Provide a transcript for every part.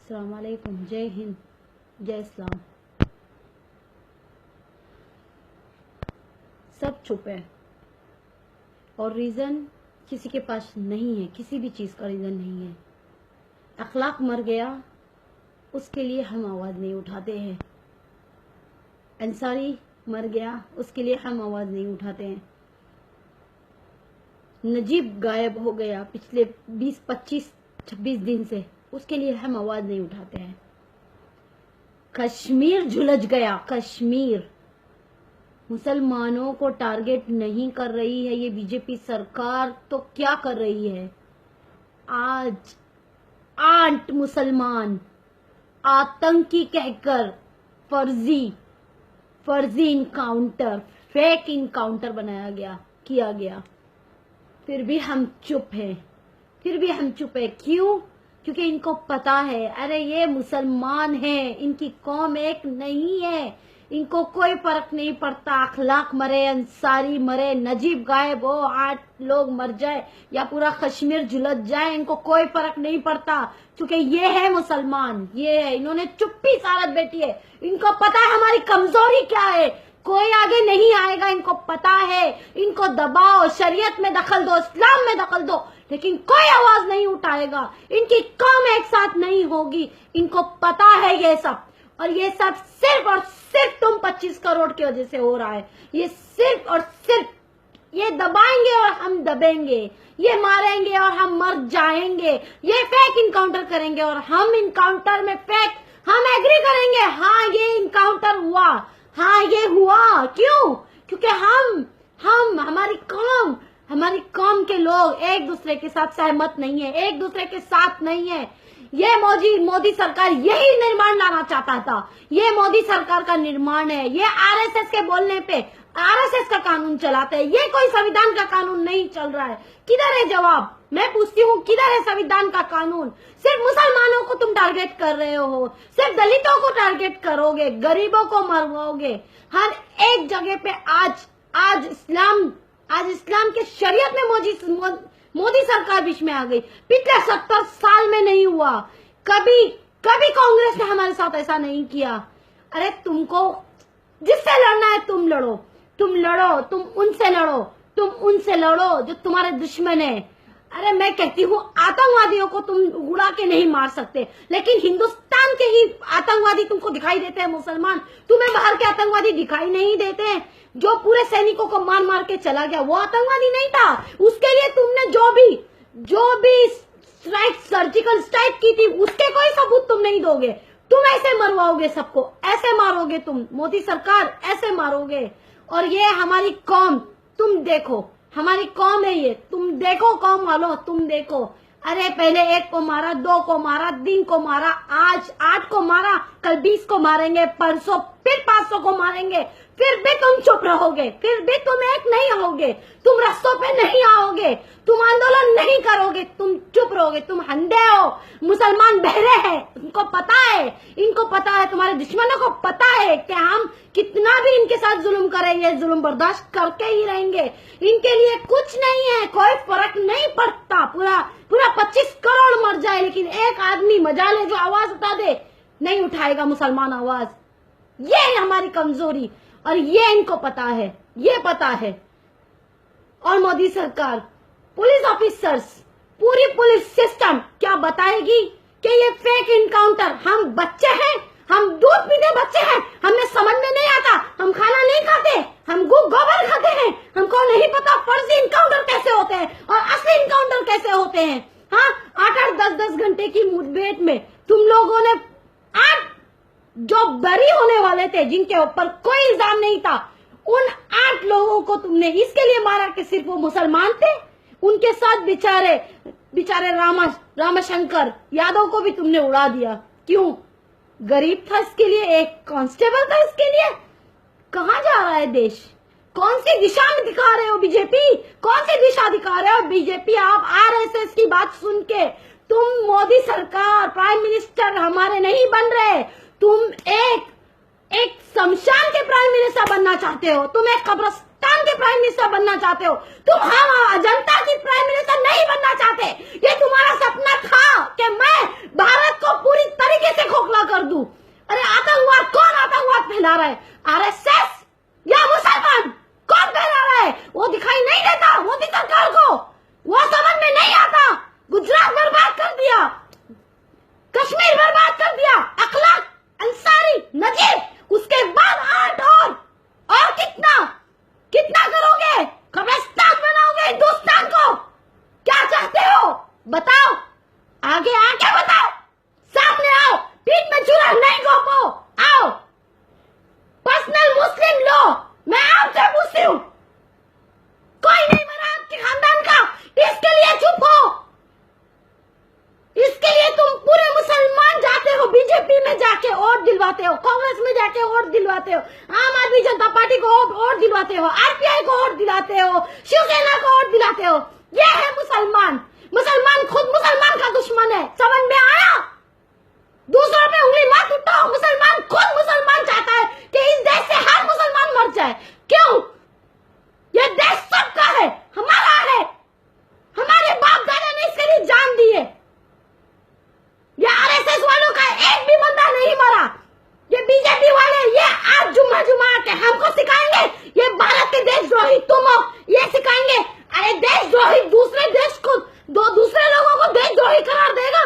अस्सलाम वालेकुम, जय हिंद, जय इस्लाम। सब चुप है और रीज़न किसी के पास नहीं है, किसी भी चीज़ का रीज़न नहीं है। अखलाक मर गया, उसके लिए हम आवाज़ नहीं उठाते हैं। अंसारी मर गया, उसके लिए हम आवाज़ नहीं उठाते हैं। नजीब गायब हो गया पिछले 20, 25, 26 दिन से, उसके लिए हम आवाज़ नहीं उठाते हैं। कश्मीर झुलस गया, कश्मीर मुसलमानों को टारगेट नहीं कर रही है ये बीजेपी सरकार, तो क्या कर रही है? आज 8 मुसलमान आतंकी कहकर फर्जी इनकाउंटर, फेक इनकाउंटर किया गया। फिर भी हम चुप हैं, क्यों? क्योंकि इनको पता है, अरे ये मुसलमान हैं, इनकी कौम एक नहीं है, इनको कोई फर्क नहीं पड़ता। अखलाक मरे, अंसारी मरे, नजीब गायब हो, 8 लोग मर जाए या पूरा कश्मीर झुलस जाए, इनको कोई फर्क नहीं पड़ता, क्योंकि ये है मुसलमान, ये है। इन्होंने चुप्पी सारत बैठी है, इनको पता है हमारी कमजोरी क्या है। कोई आगे नहीं आएगा, इनको पता है। इनको दबाओ, शरीयत में दखल दो, इस्लाम में दखल दो, लेकिन कोई आवाज नहीं उठाएगा। इनकी कौम एक साथ नहीं होगी, इनको पता है ये सब। और ये सब सिर्फ और सिर्फ तुम 25 करोड़ की वजह से हो रहा है। ये सिर्फ और सिर्फ, ये दबाएंगे और हम दबेंगे, ये मारेंगे और हम मर जाएंगे, ये फेक इनकाउंटर करेंगे और हम इनकाउंटर में फेक, हम एग्री करेंगे, हाँ ये इनकाउंटर हुआ, हाँ ये हुआ। क्यों? क्योंकि हमारी कौम के लोग एक दूसरे के साथ सहमत नहीं है, एक दूसरे के साथ नहीं है। ये मोदी सरकार यही निर्माण लाना चाहता था, ये मोदी सरकार का निर्माण है। ये आरएसएस के बोलने पे आरएसएस का कानून चलाते हैं, ये कोई संविधान का कानून नहीं चल रहा है। किधर है जवाब? मैं पूछती हूँ, किधर है संविधान का कानून? सिर्फ मुसलमानों को तुम टारगेट कर रहे हो, सिर्फ दलितों को टारगेट करोगे, गरीबों को मरवाओगे। हर एक जगह पे आज इस्लाम के शरीयत में मोदी सरकार बीच में आ गई। पिछले 70 साल में नहीं हुआ, कभी कांग्रेस ने हमारे साथ ऐसा नहीं किया। अरे तुमको जिससे लड़ना है तुम लड़ो, तुम उनसे लड़ो जो तुम्हारे दुश्मन है। अरे मैं कहती हूँ, आतंकवादियों को तुम उड़ा के नहीं मार सकते, लेकिन हिंदुस्तान के ही आतंकवादी तुमको दिखाई देते हैं। मुसलमान, तुम्हें बाहर के आतंकवादी दिखाई नहीं देते हैं। जो पूरे सैनिकों को मार मार के चला गया, वो आतंकवादी नहीं था। उसके लिए तुमने जो भी स्ट्राइक, सर्जिकल स्ट्राइक की थी, उसके कोई सबूत तुम नहीं दोगे। तुम ऐसे मरवाओगे सबको, ऐसे मारोगे तुम, मोदी सरकार ऐसे मारोगे। और ये हमारी कौम, तुम देखो, हमारी कौम है ये, तुम देखो कौम वालों, तुम देखो। अरे पहले 1 को मारा, 2 को मारा, 3 को मारा, आज 8 को मारा, कल 20 को मारेंगे, परसों फिर 500 को मारेंगे। फिर भी तुम चुप रहोगे, फिर भी तुम एक नहीं होगे, तुम रास्तों पे नहीं आओगे, तुम आंदोलन नहीं करोगे, तुम चुप रहोगे। तुम अंधे हो, मुसलमान बहरे हैं, इनको पता है, तुम्हारे दुश्मनों को पता है कि हम कितना भी इनके साथ जुल्म करें, ये जुल्म बर्दाश्त करके ही रहेंगे। इनके लिए कुछ नहीं है, कोई फर्क नहीं पड़ता। पूरा 25 करोड़ मर जाए, लेकिन एक आदमी मजाले जो आवाज उठा दे, नहीं उठाएगा मुसलमान आवाज। ये है हमारी कमजोरी, और ये इनको पता है, और मोदी सरकार, पुलिस ऑफिसर्स, पूरी पुलिस सिस्टम क्या बताएगी कि ये फेक इनकाउंटर, हम बच्चे हैं, हम दूध पीने बच्चे हैं, हमें समझ में नहीं आता, हम खाना नहीं खाते, हम गोबर खाते हैं, हमको नहीं पता फर्जी इनकाउंटर कैसे होते हैं और असली इनकाउंटर कैसे होते हैं। हाँ, 8-8, 10-10 घंटे की मुठभेड़ में तुम लोगों ने 8 जो बरी होने वाले थे, जिनके ऊपर कोई इल्जाम नहीं था, उन 8 लोगों को तुमने इसके लिए मारा कि सिर्फ वो मुसलमान थे। उनके साथ बेचारे रामशंकर यादव को भी तुमने उड़ा दिया। क्यों? गरीब था इसके लिए, एक कांस्टेबल था इसके लिए। कहाँ जा रहा है देश? कौन सी दिशा में दिखा रहे हो बीजेपी? कौन सी दिशा दिखा रहे हो बीजेपी? आप आरएसएस की बात सुन के, तुम मोदी सरकार, प्राइम मिनिस्टर हमारे नहीं बन रहे, तुम एक शमशान के प्राइम मिनिस्टर बनना चाहते हो, तुम एक कब्रिस्तान के प्राइम मिनिस्टर बनना चाहते हो, तुम हम अजंता की प्राइम मिनिस्टर नहीं बनना चाहते। ये तुम्हारा सपना था कि मैं भारत को पूरी तरीके कहला रहा है? आरएसएस या मुसलमान? कौन कहला रहा है? वो दिखाई नहीं देता मोदी सरकार को, वो समझ में नहीं आता। गुजरात बर्बाद कर दिया, कश्मीर बर्बाद कर दिया, अखलाक, अंसारी, नजीब, उसके बाद 8 और कितना कितना करोगे? कब्रिस्तान बनाओगे हिंदुस्तान को? क्या चाहते हो बताओ, आगे आके बताओ, सामने आओ, पीठ में छुरा नहीं घोंपो, आओ। पर्सनल मुस्लिम लो, मैं आपसे पूछती हूँ, कोई नहीं मरा आपके खानदान का, इसके लिए चुप हो। इसके लिए तुम पूरे मुसलमान जाते हो, बीजेपी में जाके वोट दिलवाते हो, कांग्रेस में जाके वोट दिलवाते हो, आम आदमी जनता पार्टी को वोट दिलवाते हो, आरपीआई को वोट दिलाते हो, शिवसेना को वोट दिलाते हो। ये है मुसलमान। मुसलमान खुद मुसलमान का दुश्मन है, समझ में आया? दूसरों पे उंगली मत उठाओ। मुसलमान खुद मुसलमान चाहता है कि इस देश से हर मुसलमान मर जाए। क्यों? ये देश सबका है, हमारा है, हमारे बाप दादा ने इसके लिए जान दी है। ये आरएसएस वालों का एक भी बंदा नहीं मरा। ये बीजेपी वाले ये आज जुम्मा के हमको सिखाएंगे ये भारत के देशद्रोही तुम हो, ये सिखाएंगे। अरे देशद्रोही दूसरे देश को दूसरे लोगों को देशद्रोही करार देगा?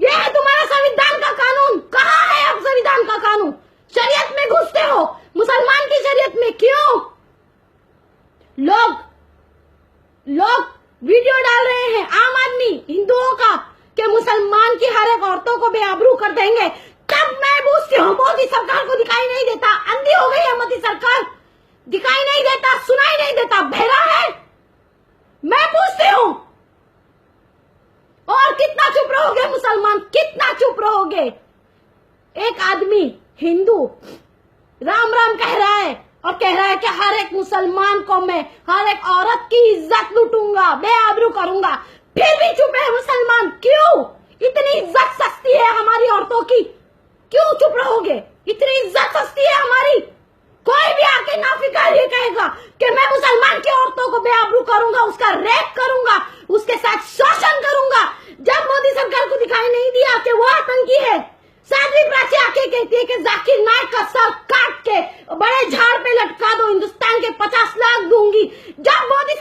ये है तुम्हारा संविधान का कानून। कहाँ है अब संविधान का कानून? शरीयत में घुसते हो, मुसलमान की शरीयत में। क्यों? लोग वीडियो डाल रहे हैं, आम आदमी हिंदुओं का, कि मुसलमान की हर एक औरतों को बेआबरू कर देंगे। तब मैं पूछती हूँ, मोदी सरकार को दिखाई नहीं देता? अंधी हो गई है मोदी सरकार? दिखाई नहीं देता, सुनाई नहीं देता, बहरा है? मैं पूछती हूँ, और कितना चुप रहोगे मुसलमान, कितना चुप रहोगे? एक आदमी हिंदू राम राम कह रहा है और कह रहा है कि हर एक मुसलमान को मैं, हर एक औरत की इज्जत लूटूंगा, बेआबरू करूंगा, फिर भी चुप है मुसलमान। क्यों? इतनी इज्जत सस्ती है हमारी औरतों की, क्यों चुप रहोगे? इतनी इज्जत सस्ती है हमारी। कोई भी आके नाफिकार ये कहेगा कि मैं मुसलमान की औरतों को बेआबरू करूंगा, उसका रेप करूंगा, उसके साथ शोषण करूंगा। जब मोदी सरकार को दिखाई नहीं दिया कि वो आतंकी है, साध्वी प्राची आके कहती है कि जाकिर नायक का सर काट के बड़े झाड़ पे लटका दो, हिंदुस्तान के 50 लाख दूंगी। जब मोदी